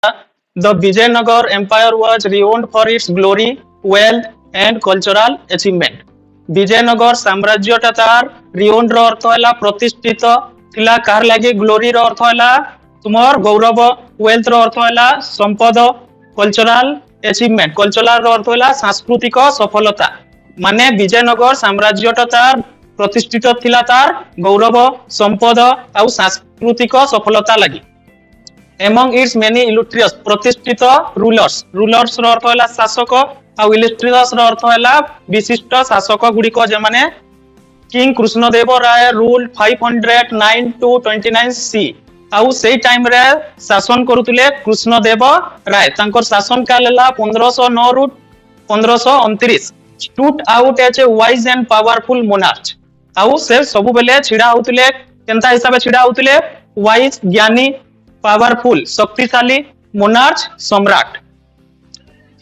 the Vijayanagar Empire was renowned for its glory, wealth and cultural achievement. Vijayanagar साम्राज्यटा तार rayon रो अर्थ हैला प्रतिष्ठित थिला कार लागि ग्लोरी रो अर्थ हैला तुमर गौरव वेल्थ रो अर्थ हैला संपद कल्चरल अचीवमेंट कल्चरल रो अर्थ हैला सांस्कृतिक सफलता माने विजयनगर साम्राज्यटा तार प्रतिष्ठित थिला तार गौरव संपद आ सांस्कृतिक सफलता लागि among its many illustrious प्रतिष्ठित रूलर्स रो अर्थ हैला शासक आ illustrious रो अर्थ हैला विशिष्ट शासक गुडी को जे माने king Krishnadeva Raya rule 509 to 29 सी आउ सेई टाइम रे शासन करूतले कृष्णदेव राय तांकर शासन काल हला 1509 रु 1529 stood out as a wise and powerful monarch आउ से सब बेले छिडा होतले केनता हिसाबे छिडा होतले वाइज ज्ञानी पावरफुल शक्तिशाली monarch सम्राट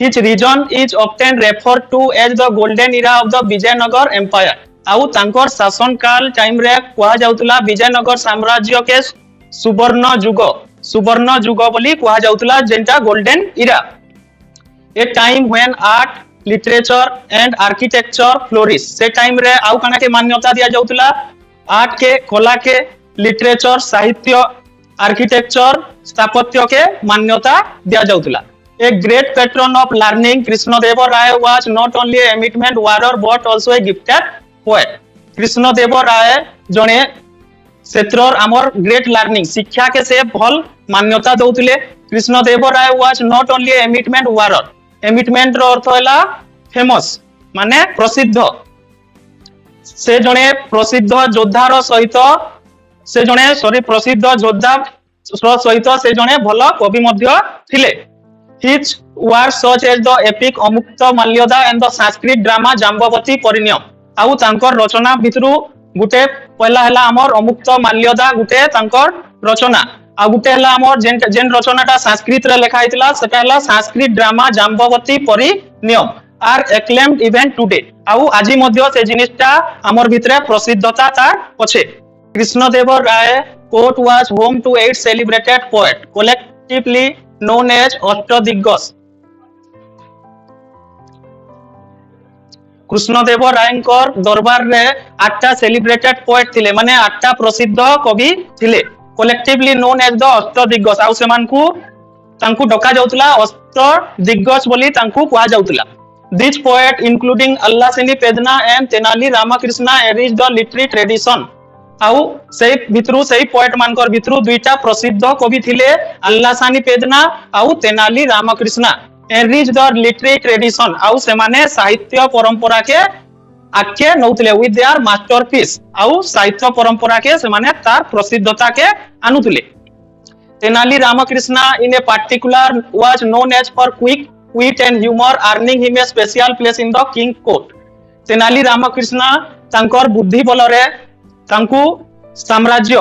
His region is often referred to as the golden era of the Vijayanagar Empire. आउ तांकर शासन काल टाइम रे कुआ जाउतला विजयनगर साम्राज्य के सुवर्ण युग बोली कुआ जाउतला जेंटा golden era a time when art literature and architecture flourish से टाइम रे आउ काना के मान्यता दिया जाउतला आर्ट के कला के लिटरेचर साहित्य आर्किटेक्चर स्थापत्य के मान्यता दिया जाउतला A great patron of learning, Krishnadeva Rai was not only a eminent warrior but also a gifted poet. Krishnadeva Rai जने क्षेत्रर आमर ग्रेट लर्निंग शिक्षा के से भल मान्यता दउतले कृष्णदेव राय was not only a eminent warrior. eminent रो अर्थ हैला फेमस माने प्रसिद्ध से जने प्रसिद्ध योद्धार सहित से जने प्रसिद्ध योद्धा सहित से जने भल कवि मध्य थिले His works such as the epic Amukta Malyada and the Sanskrit drama Jambavati Parinyam आउ तांकर रचना भितरु गुटे पहला हला हमर अमुक्त माल्यदा गुटे तांकर रचना आ गुटे हला हमर जेन रचनाटा संस्कृत रे लिखा हितला सेटा हला Sanskrit drama Jambavati Parinayam are acclaimed event today आउ आजि मध्य से जिनिसटा हमर भितरे प्रसिद्धता तार पछे Krishnadeva Raya court was home to 8 celebrated poet collectively known as Ashtadiggaja Krishnadeva रायंकर दरबार रे 8टा सेलिब्रेटेड पोएट थिले माने 8टा प्रसिद्ध कवि थिले collectively known as the Ashtadiggaja आउ सेमानकु तांकु डका जाउतला अष्टदिग्गज बोली तांकु कुआ जाउतला this poet including Allasani Peddana and Tenali Ramakrishna arise the literary tradition आउ सेई भितरु सेई पोएट मानकर भितरु दुईटा प्रसिद्ध कवि थिले अल्लासानी पेदना आउ Tenali Ramakrishna enrich the literary tradition आउ से माने साहित्य परंपरा के आख्या नउतले विथ देयर मास्टरपीस आउ साहित्य परंपरा के से माने तार प्रसिद्धता के आनुतले Tenali Ramakrishna in a particular was known as for quick wit and humor earning him a special place in the king court Tenali Ramakrishna तांकर बुद्धि बलरे तांकु साम्राज्य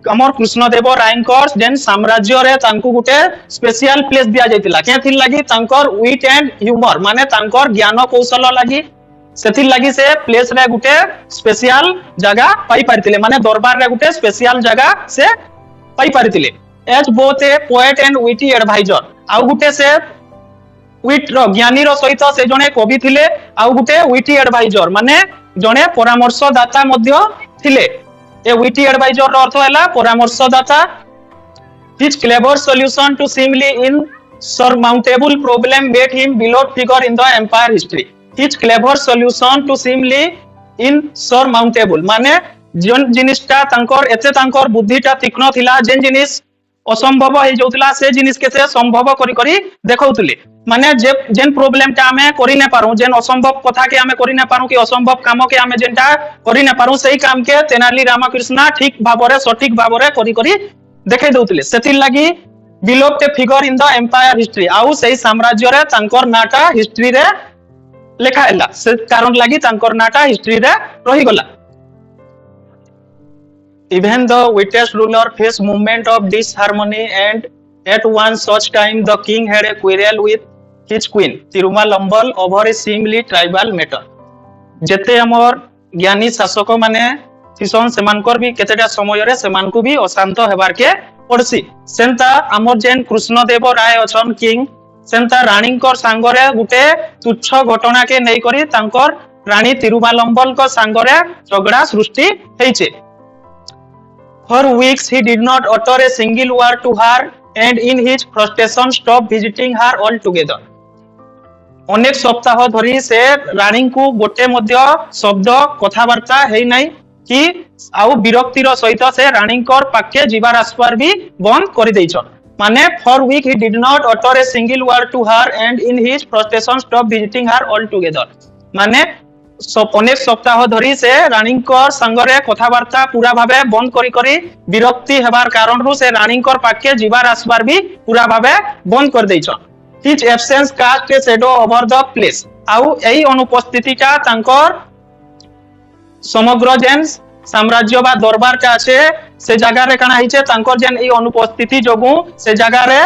हमर कृष्णदेव रायंकर जेन साम्राज्य रे तांकु गुटे स्पेशल प्लेस दिया जायतिला के थिल लागि तांकर विट एंड ह्यूमर माने तांकर ज्ञान कौशल लागि सेथिल लागि से प्लेस रे गुटे स्पेशल जगह पाई पारतिले माने दरबार रे गुटे स्पेशल जगह से पाई पारतिले as both a poet and witty adviser आ गुटे से विट रो ज्ञानी रो सहित से जने कवि थिले आ गुटे विटी एडवाइजर माने जने परामर्शदाता मध्य थिले ए विटी एडवाइजर रो अर्थ हैला परामर्शदाता his clever solution to seemingly इन surmountable problem made him beloved figure in the empire history his clever solution to seemingly insurmountable माने जन जिनिसटा तांकर एते तांकर बुद्धिटा तीक्ष्ण थिला जेन जिनिस असंभव हे जोतला से जिनिस के से संभव करी करी देखौतले माने जे जेन प्रॉब्लमटा हमें करि न पारू जेन असंभव कथा के हमें करि न पारू कि असंभव काम के हमें जेनटा करि न पारू सेही काम के तेनाली रामकृष्ण ठीक भाबरे सटीक भाबरे करी करी देखाइ दउतले सेतिल लागि beloved figure in the empire history आउ सेही साम्राज्य रे तांकर नाटा हिस्ट्री रे लेखा हैला से कारण लागि तांकर नाटा हिस्ट्री रे रहि गला even the wettest ruler faced moment of disharmony and at one such time the king had a quarrel with his queen Tirumalambal over a seemingly tribal matter जेते हमर ज्ञानी शासक माने थिसन सेमानकर भी केतेटा समय रे सेमानकु भी अशांत हेबार के पड़सी सेंता आमर जेन कृष्णदेव राय अछन किंग सेंता रानींकर सांगरे गुटे तुच्छ घटना के नहीं करी तांकर रानी तिरुमालंबल को सांगरे झगड़ा सृष्टि हेइचे। For weeks he did not utter a single word to her and in his frustration stopped visiting her altogether. अनेक सप्ताह धरी से रानी को गोटे मध्य शब्द कथावार्ता है नहीं कि आउ विरक्तिर सहित से रानी पाखे जीवार आसपार भी बंद कर देइछन। माने for week he did not utter a single word to her and in his frustration stopped visiting her altogether. माने अनेक सप्ताह धरी से रानी संगरे कथावार्ता पूरा भावे बंद करी करी विरक्ति हेबार कारण से रानी पाखे जीवार आसबार भी पूरा भावे बंद कर देइछन। His absence cast a shadow over the place. आउ एई अनुपस्थितिटा तांकर समग्र जेन साम्राज्य बा दरबारटा আছে से जगह रे काना हिचे तांकर जेन एई अनुपस्थिति जोगु से जगह रे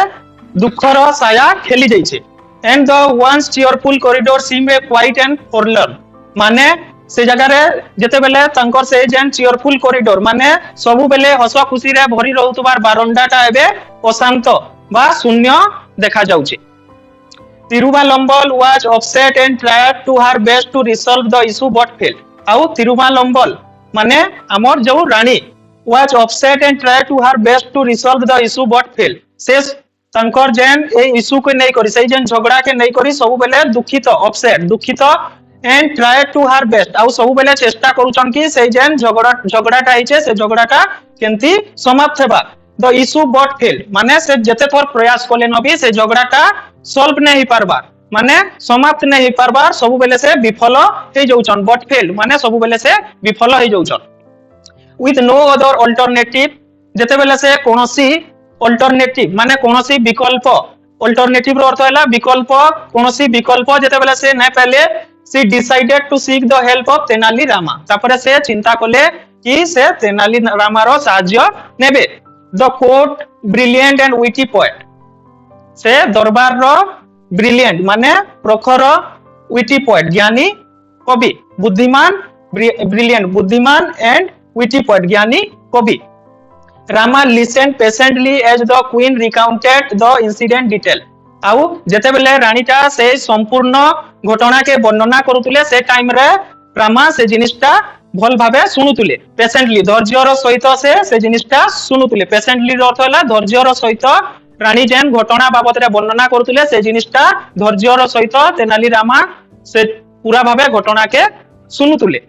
दुखर साया खेली जाइछे। And the once cheerful corridor seemed quiet and forlorn. माने से जगह रे जेते बेले तांकर से जेन चीयरफुल कॉरिडोर माने सबु बेले हस खुशी रे भरी रहउतबार बारंडाटा एबे अशांत बा शून्य देखा जाउछे। तिरुमालंबल was upset and tried to her best to resolve the issue but failed. आउ तिरुमालंबल माने हमर जो रानी was upset and tried to her best to resolve the issue but failed. से तांकर जेन ए इशू को नहीं करी से जेन झगड़ा के नहीं करी सब बेले दुखित अपसेट दुखित and try to her best आउ सब बेले चेष्टा करूछन कि से जेन झगड़ाटा हिचे से झगड़ाटा केंती समाप्त हेबा। द इशू बट फेल माने से जते थोर प्रयास कले न भी से झगड़ाटा सॉल्व नहीं पारबार माने समाप्त नहीं पारबार सब बेले से विफल हे जाउछन बट फेल माने सब बेले से विफल हे जाउछन। विथ नो अदर अल्टरनेटिव जते बेले से कोनोसी अल्टरनेटिव माने कोनोसी विकल्प अल्टरनेटिव रो अर्थ हैला विकल्प कोनोसी विकल्प जते बेले से नै पहले she decided to seek the help of Tenali Rama तापरे से चिंता कले कि से तेनाली रामा रो साहाय्य नेबे। the court brilliant and witty poet से दरबार रो ब्रिलियंट माने प्रखर witty poet ज्ञानी कवि बुद्धिमान ब्रिलियंट बुद्धिमान एंड witty poet ज्ञानी कवि। Rama listened patiently as the queen recounted the incident detail आउ जेते बेले रानीटा से संपूर्ण घटना के वर्णना करूतले से टाइम रे रामा से जिनिसटा भल भाबे सुनुतले पेशेंटली धैर्यर सहित से जिनिसटा सुनुतले पेशेंटली अर्थ होला धैर्यर सहित रानी जेन घटना बाबत रे वर्णना करूतले से जिनिसटा धैर्यर सहित तेनाली रामा से पूरा भाबे घटना के सुनुतले।